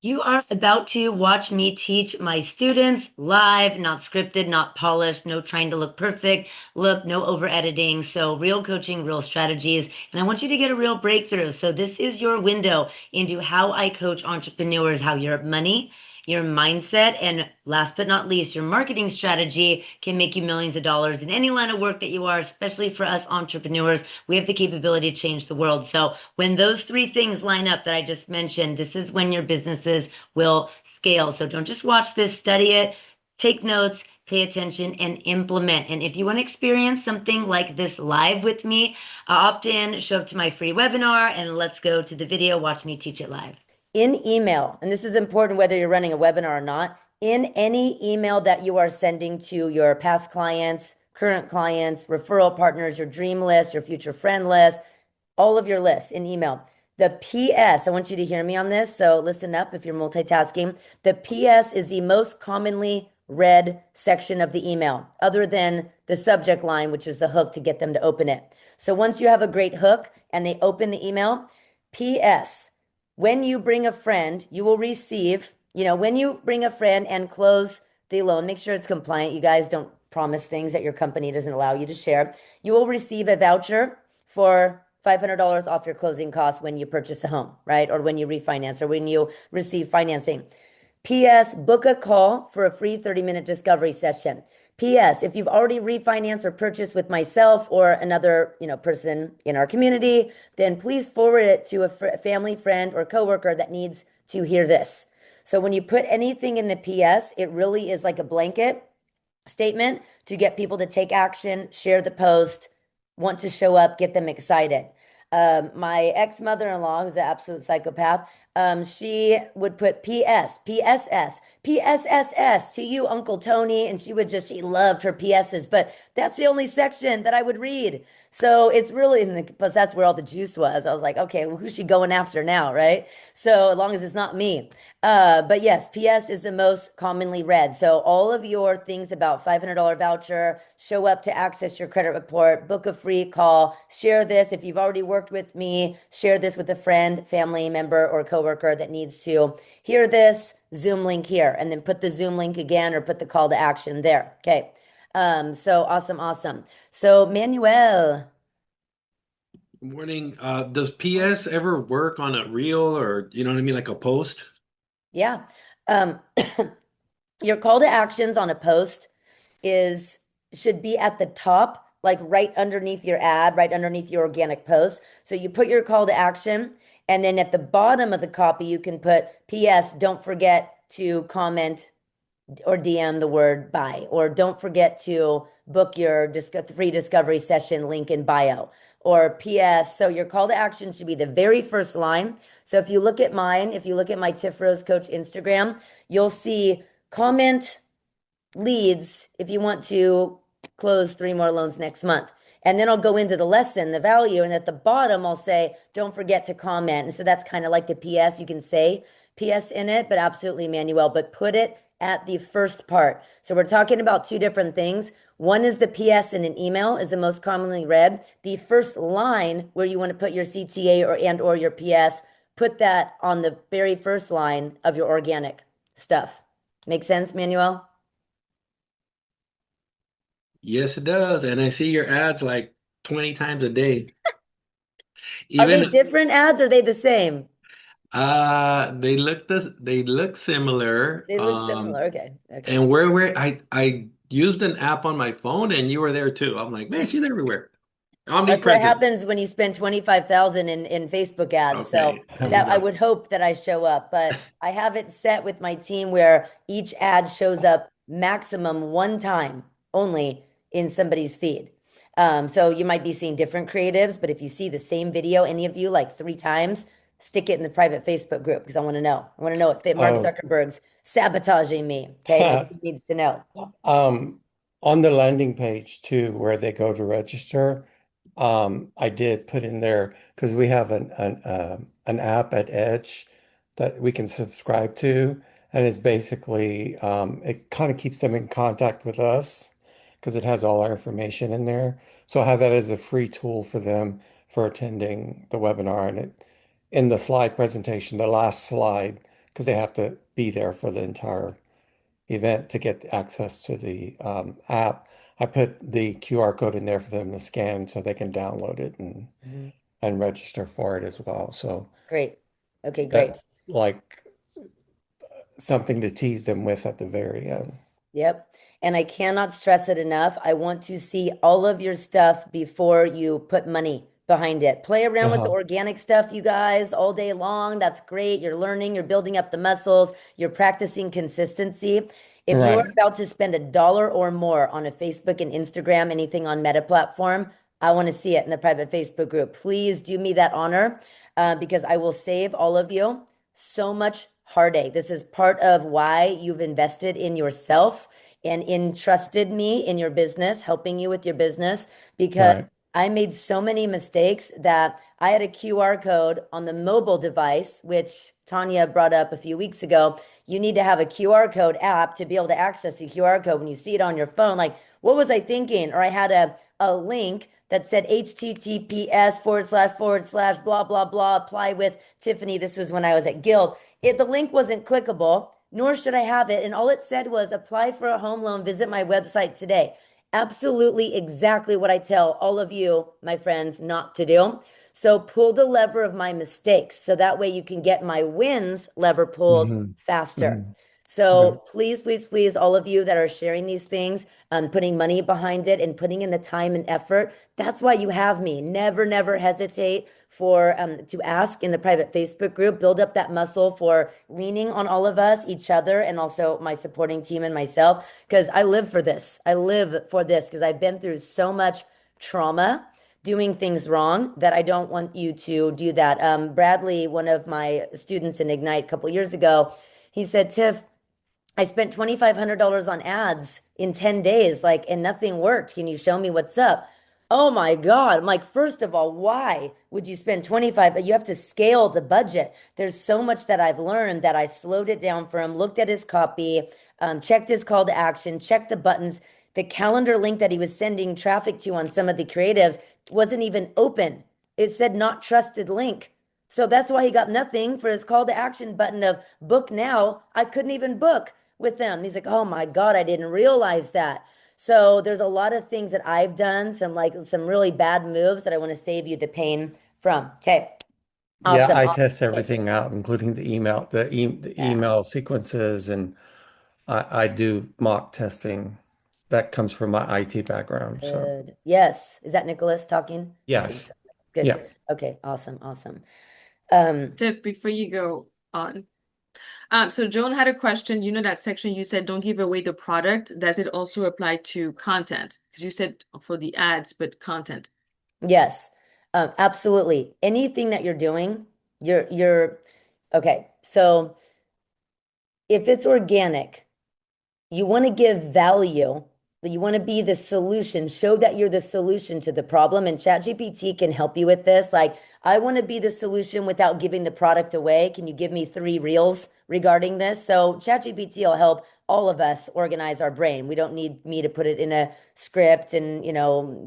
You are about to watch me teach my students live, not scripted, not polished, no trying to look perfect, look, no over editing. So, real coaching, real strategies. And I want you to get a real breakthrough. So, this is your window into how I coach entrepreneurs, how your money, your mindset, and last but not least, your marketing strategy can make you millions of dollars in any line of work that you are, especially for us entrepreneurs. We have the capability to change the world. So, when those three things line up that I just mentioned, this is when your businesses will scale. So don't just watch this, study it, take notes, pay attention, and implement. And if you want to experience something like this live with me, opt in, show up to my free webinar, and let's go to the video. Watch me teach it live. In email, and this is important whether you're running a webinar or not, in any email that you are sending to your past clients, current clients, referral partners, your dream list, your future friend list, all of your lists in email. The PS, I want you to hear me on this, so listen up if you're multitasking. The PS is the most commonly read section of the email, other than the subject line, which is the hook to get them to open it. So once you have a great hook and they open the email, PS, when you bring a friend, you will receive, when you bring a friend and close the loan, make sure it's compliant. You guys don't promise things that your company doesn't allow you to share. You will receive a voucher for $500 off your closing costs when you purchase a home, right? Or when you refinance or when you receive financing. P.S. Book a call for a free 30-minute discovery session. P.S. If you've already refinanced or purchased with myself or another, person in our community, then please forward it to a family, friend, or coworker that needs to hear this. So when you put anything in the P.S., it really is like a blanket statement to get people to take action, share the post, want to show up, get them excited. My ex-mother-in-law, who's an absolute psychopath, she would put PS, PSS, PSSS to you, Uncle Tony. And she loved her PSs, but that's the only section that I would read. So it's really, plus that's where all the juice was. I was like, okay, well, who's she going after now, right? So as long as it's not me. But yes, PS is the most commonly read. So all of your things about $500 voucher, show up to access your credit report, book a free call, share this. If you've already worked with me, share this with a friend, family member, or coworker that needs to hear this. Zoom link here, and then put the Zoom link again or put the call to action there. Okay. So awesome, awesome. So Manuel. Good morning. Does PS ever work on a reel or you know what I mean, like a post? Yeah. Um, your call to actions on a post is should be at the top, like right underneath your ad, right underneath your organic post. So you put your call to action, and then at the bottom of the copy, you can put PS, don't forget to comment or DM the word buy, or don't forget to book your free discovery session link in bio, or PS. So your call to action should be the very first line. So if you look at mine, if you look at my Tiff Rose Coach Instagram, you'll see comment leads if you want to close 3 more loans next month. And then I'll go into the lesson, the value, and at the bottom I'll say, don't forget to comment. And so that's kind of like the PS. You can say PS in it, but absolutely Manuel, but put it at the first part. So we're talking about two different things. One is the PS in an email is the most commonly read. The first line where you want to put your CTA or your PS, put that on the very first line of your organic stuff. Make sense, Manuel? Yes, it does. And I see your ads like 20 times a day. Are they Even different ads or are they the same? they look similar. They look similar. Okay. Okay. And where I used an app on my phone and you were there too. I'm like, man, she's everywhere. That's what Omnipresent. happens when you spend 25,000 in Facebook ads. So Okay, there we that I go. would hope that I show up, but I have it set with my team where each ad shows up maximum one time only in somebody's feed. So you might be seeing different creatives, but if you see the same video, any of you like 3 times, stick it in the private Facebook group because I want to know. I want to know if Mark Oh, Zuckerberg's sabotaging me. Okay. My team needs to know. um, on the landing page too, where they go to register, I did put in there because we have an app at Edge that we can subscribe to, and it's basically it kind of keeps them in contact with us because it has all our information in there. So I have that as a free tool for them for attending the webinar, and it in the slide presentation, the last slide because they have to be there for the entire event to get access to the app. I put the QR code in there for them to scan so they can download it Mhm. and register for it as well. So Great. Okay, great. that's like something to tease them with at the very end. Yep. And I cannot stress it enough. I want to see all of your stuff before you put money behind it. Play around with the Uh-huh. organic stuff, you guys, all day long. That's great. You're learning, you're building up the muscles, you're practicing consistency. If you are Right. about to spend $1 or more on a Facebook and Instagram, anything on Meta platform, I want to see it in the private Facebook group. Please do me that honor, because I will save all of you so much heartache. This is part of why you've invested in yourself and entrusted me in your business, helping you with your business, because Right. I made so many mistakes that I had a QR code on the mobile device, which Tanya brought up a few weeks ago. You need to have a QR code app to be able to access a QR code when you see it on your phone. Like, what was I thinking? Or I had a link that said HTTPS // blah, blah, blah, apply with Tiffany. This was when I was at Guild. The link wasn't clickable, nor should I have it. And all it said was apply for a home loan, visit my website today. Absolutely exactly what I tell all of you, my friends, not to do. So pull the lever of my mistakes so that way you can get my wins lever pulled Hmm. faster. Hmm. Right. So please, please, please, all of you that are sharing these things, putting money behind it and putting in the time and effort, that's why you have me. Never, never hesitate for to ask in the private Facebook group. Build up that muscle for leaning on all of us, each other, and also my supporting team and myself, because I live for this. I live for this because I've been through so much trauma doing things wrong that I don't want you to do that. Bradley, one of my students in Ignite a couple years ago, he said, Tiff, I spent $2,500 on ads in 10 days, like, and nothing worked. Can you show me what's up? Oh my God. I'm like, first of all, why would you spend 25? But you have to scale the budget. There's so much that I've learned that I slowed it down for him, looked at his copy, checked his call to action, checked the buttons. The calendar link that he was sending traffic to on some of the creatives wasn't even open. It said not trusted link. So that's why he got nothing for his call to action button of book now. I couldn't even book with them. He's like, oh my God, I didn't realize that. So there's a lot of things that I've done, some really bad moves that I want to save you the pain from. Okay. Yeah, Awesome. I Awesome. test everything out, including the Yeah. email sequences, and I do mock testing. That comes from my IT background. So Good. Yes. Is that Nicholas talking? I think yes. so. Good. Yeah. Good. Okay. Awesome. Awesome. Um, Tiff, before you go on, so Joan had a question. You know that section you said don't give away the product. Does it also apply to content? Because you said for the ads, but content. yes. Absolutely. Anything that you're doing, you're okay. So if it's organic, you want to give value, but you want to be the solution, show that you're the solution to the problem. And ChatGPT can help you with this. Like, I want to be the solution without giving the product away. Can you give me 3 reels regarding this? So ChatGPT will help all of us organize our brain. We don't need me to put it in a script and,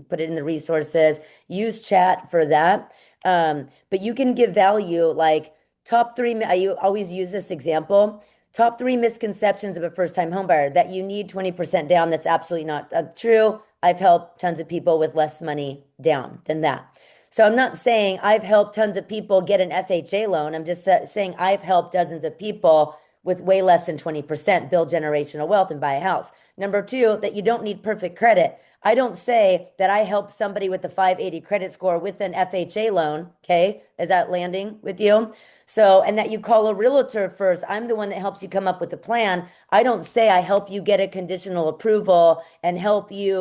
put it in the resources. Use chat for that. But you can give value like top three. I always use this example. Top 3 misconceptions of a first-time homebuyer that you need 20% down. That's absolutely not true. I've helped tons of people with less money down than that. So I'm not saying I've helped tons of people get an FHA loan. I'm just saying I've helped dozens of people with way less than 20% build generational wealth and buy a house. Number two, that you don't need perfect credit. I don't say that I helped somebody with a 580 credit score with an FHA loan. Okay. Is that landing with you? So, and that you call a realtor first. I'm the one that helps you come up with a plan. I don't say I help you get a conditional approval and help you,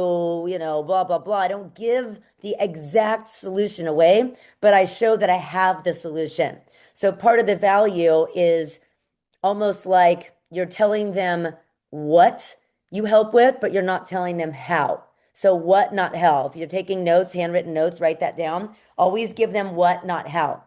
blah, blah, blah. I don't give the exact solution away, but I show that I have the solution. So part of the value is almost like you're telling them what you help with, but you're not telling them how. So what, not how. If you're taking notes, handwritten notes, write that down. Always give them what, not how.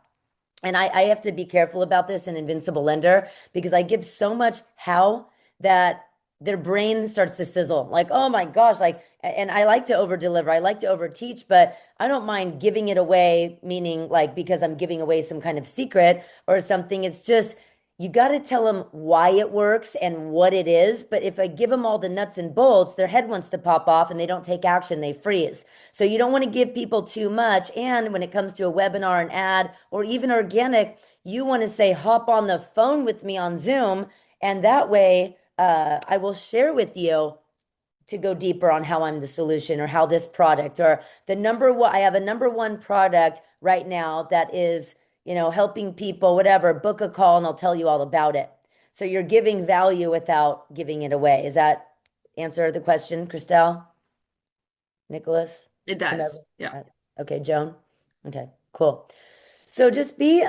And I have to be careful about this in Invincible Lender because I give so much how that their brain starts to sizzle. Like, oh my gosh, like, and I like to over deliver, I like to over teach, but I don't mind giving it away, meaning like because I'm giving away some kind of secret or something. It's just you got to tell them why it works and what it is. But if I give them all the nuts and bolts, their head wants to pop off and they don't take action, they freeze. So you don't want to give people too much. And when it comes to a webinar, an ad, or even organic, you want to say, hop on the phone with me on Zoom. And that way, I will share with you to go deeper on how I'm the solution or how this product or the number one, I have a number one product right now that is, helping people, whatever, book a call and I'll tell you all about it. So you're giving value without giving it away. Is that answer the question, Christelle? Nicholas? It Whomever? does. Yeah. Okay, Joan? Okay, cool. So just be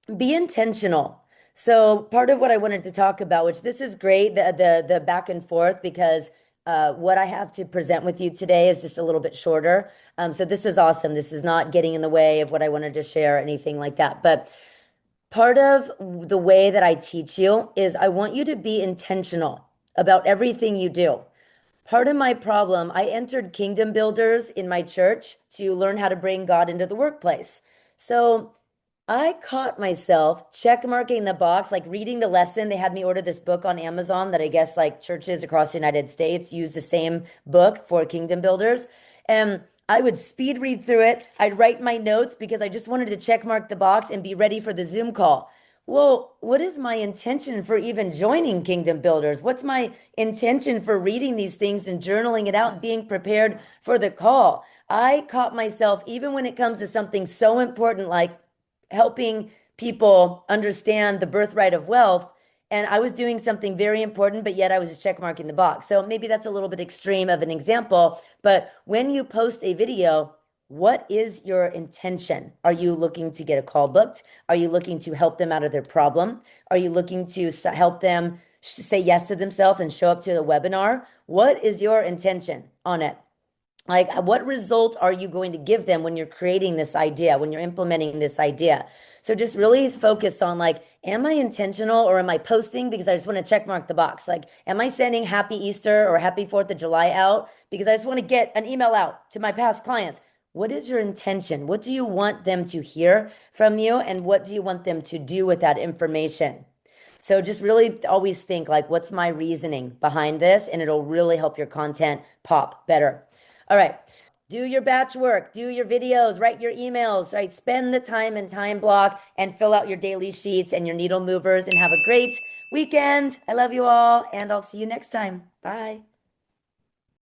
intentional. So part of what I wanted to talk about, which this is great, the back and forth, because what I have to present with you today is just a little bit shorter. So this is awesome. This is not getting in the way of what I wanted to share or anything like that. But part of the way that I teach you is I want you to be intentional about everything you do. Part of my problem, I entered Kingdom Builders in my church to learn how to bring God into the workplace. So I caught myself check marking the box, like reading the lesson. They had me order this book on Amazon that I guess like churches across the United States use the same book for Kingdom Builders. And I would speed read through it. I'd write my notes because I just wanted to check mark the box and be ready for the Zoom call. Well, what is my intention for even joining Kingdom Builders? What's my intention for reading these things and journaling it out and being prepared for the call? I caught myself, even when it comes to something so important like helping people understand the birthright of wealth. And I was doing something very important, but yet I was just check marking the box. So maybe that's a little bit extreme of an example. But when you post a video, what is your intention? Are you looking to get a call booked? Are you looking to help them out of their problem? Are you looking to help them say yes to themselves and show up to the webinar? What is your intention on it? Like, what result are you going to give them when you're creating this idea, when you're implementing this idea? So just really focus on like, am I intentional or am I posting because I just want to check mark the box? Like, am I sending Happy Easter or Happy 4th of July out because I just want to get an email out to my past clients? What is your intention? What do you want them to hear from you? And what do you want them to do with that information? So just really always think like, what's my reasoning behind this? And it'll really help your content pop better. All right. Do your batch work, do your videos, write your emails, right? Spend the time and time block and fill out your daily sheets and your needle movers and have a great weekend. I love you all and I'll see you next time. Bye.